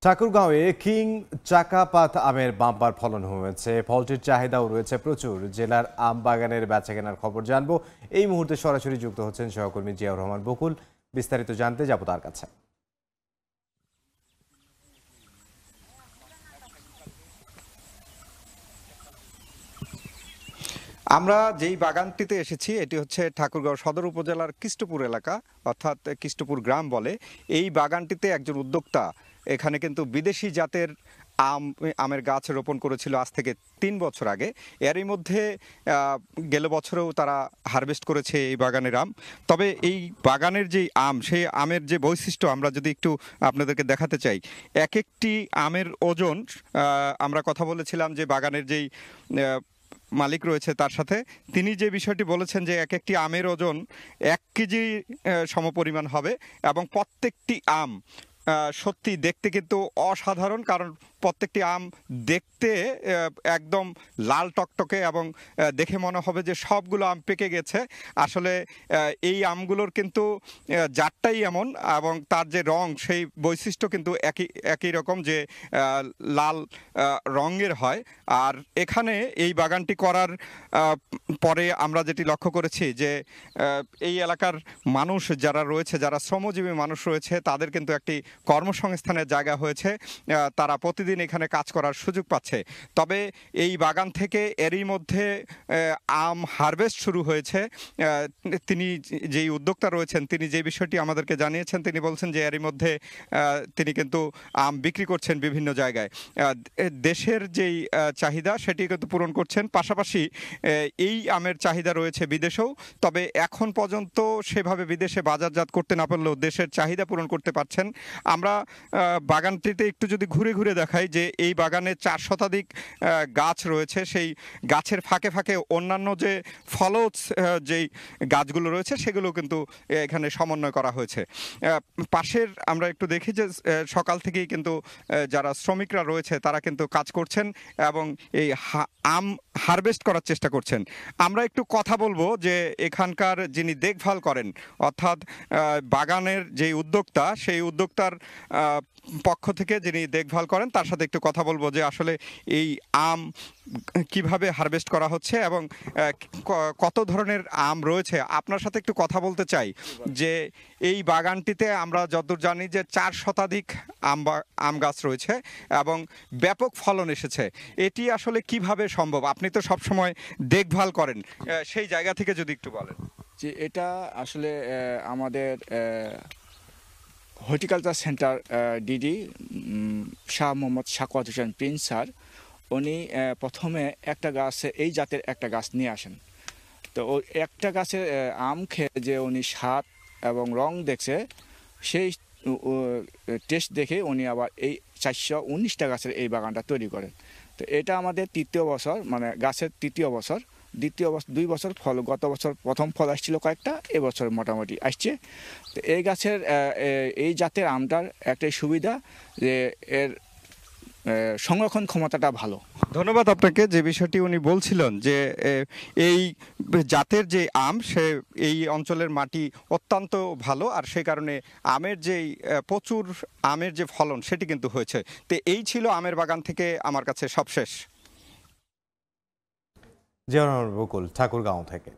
ঠাকুরগাঁওয়ে king চাকাপাত আমের bumper ফলন হয়েছে। ফলটির চাহিদাও রয়েছে প্রচুর। জেলার আম বাগানের বেচাকেনার খবর জানবো। এই মুহূর্তে সরাসরি যুক্ত হচ্ছেন সহকর্মী জিয়াউর রহমান বকুল। বিস্তারিত জানতে যাব তার কাছে। আমরা যেই বাগানটিতে এসেছি এটি হচ্ছে ঠাকুরগাঁও সদর উপজেলার কৃষ্টপুর এলাকা, অর্থাৎ কৃষ্টপুর গ্রাম বলে। এই বাগানটিতে একজন উদ্যোক্তা এখানে কিন্তু বিদেশি জাতের আমের গাছ রোপণ করেছিল আজ থেকে ৩ বছর আগে। এরই মধ্যে গেল বছরেও তারা হারভেস্ট করেছে এই বাগানের আম। তবে এই বাগানের যেই আম, সেই আমের যে বৈশিষ্ট্য আমরা যদি একটু আপনাদেরকে দেখাতে চাই। এক একটি আমের ওজন, আমরা কথা বলেছিলাম যে বাগানের যেই মালিক রয়েছে তার সাথে, তিনি যে বিষয়টি বলেছেন যে এক একটি আমের ওজন 1 কেজি সমপরিমাণ হবে এবং প্রত্যেকটি আম সত্যি দেখতে কিন্তু অসাধারণ, কারণ প্রত্যেকটি আম দেখতে একদম লাল টকটকে এবং দেখে মনে হবে যে সবগুলো আম পেকে গেছে। আসলে এই আমগুলোর কিন্তু জাতটাই এমন এবং তার যে রং, সেই বৈশিষ্ট্য কিন্তু একই রকম, যে লাল রঙের হয়। আর এখানে এই বাগানটি করার পরে আমরা যেটি লক্ষ্য করেছি যে এই এলাকার মানুষ যারা রয়েছে, যারা শ্রমজীবী মানুষ রয়েছে, তাদের কিন্তু একটি কর্মসংস্থানের জায়গা হয়েছে। তারা প্রতিদিন এখানে কাজ করার সুযোগ পাচ্ছে। তবে এই বাগান থেকে এরই মধ্যে আম হারভেস্ট শুরু হয়েছে। তিনি যেই উদ্যোক্তা রয়েছেন, তিনি যে বিষয়টি আমাদেরকে জানিয়েছেন, তিনি বলছেন যে এরই মধ্যে তিনি কিন্তু আম বিক্রি করছেন বিভিন্ন জায়গায়। দেশের যেই চাহিদা সেটি কিন্তু পূরণ করছেন, পাশাপাশি এই আমের চাহিদা রয়েছে বিদেশেও। তবে এখন পর্যন্ত সেভাবে বিদেশে বাজারজাত করতে না পারলেও দেশের চাহিদা পূরণ করতে পারছেন। আমরা বাগানটিতে একটু যদি ঘুরে ঘুরে দেখাই, যে এই বাগানে 4 শতাধিক গাছ রয়েছে। সেই গাছের ফাঁকে ফাঁকে অন্যান্য যে ফলজ যেই গাছগুলো রয়েছে সেগুলো কিন্তু এখানে সমন্বয় করা হয়েছে। পাশের আমরা একটু দেখি যে সকাল থেকেই কিন্তু যারা শ্রমিকরা রয়েছে তারা কিন্তু কাজ করছেন এবং এই আম হারভেস্ট করার চেষ্টা করছেন। আমরা একটু কথা বলবো যে এখানকার যিনি দেখভাল করেন, অর্থাৎ বাগানের যেই উদ্যোক্তা, সেই উদ্যোক্তার পক্ষ থেকে যিনি দেখভাল করেন তার সাথে একটু কথা বলবো যে আসলে এই আম কিভাবে হারভেস্ট করা হচ্ছে এবং কত ধরনের আম রয়েছে। আপনার সাথে একটু কথা বলতে চাই যে এই বাগানটিতে আমরা যতদূর জানি যে 4 শতাধিক আম গাছ রয়েছে এবং ব্যাপক ফলন এসেছে। এটি আসলে কিভাবে সম্ভব? আপনি তো সবসময় দেখভাল করেন, সেই জায়গা থেকে যদি একটু বলেন। যে এটা আসলে আমাদের horticulture centre DD Shah Mohammad Sakhawat Hossain Prince sir, উনি প্রথমে একটা গাছে এই জাতের একটা গাছ নিয়ে আসেন। তো ওই একটা গাছের আম খেয়ে যে উনি স্বাদ এবং রং দেখছে, সেই টেস্ট দেখে উনি আবার এই 419টা গাছের এই বাগানটা তৈরি করেন। তো এটা আমাদের তৃতীয় বছর, মানে গাছের তৃতীয় বছর। দ্বিতীয় বছর 2 বছর ফল, গত বছর প্রথম ফল আসছিল কয়েকটা, এবছর মোটামুটি আসছে। তো এই গাছের এই জাতের আমটার একটাই সুবিধা যে এর সংরক্ষণ ক্ষমতাটা ভালো। ধন্যবাদ আপনাকে। যে বিষয়টি উনি বলছিলেন যে এই জাতের যে আম, সে এই অঞ্চলের মাটি অত্যন্ত ভালো, আর সেই কারণে আমের যেই প্রচুর আমের যে ফলন সেটি কিন্তু হয়েছে। তো এই ছিল আমের বাগান থেকে আমার কাছে সবশেষ। জিয়াউর রহমান বকুল, ঠাকুরগাঁও থেকে।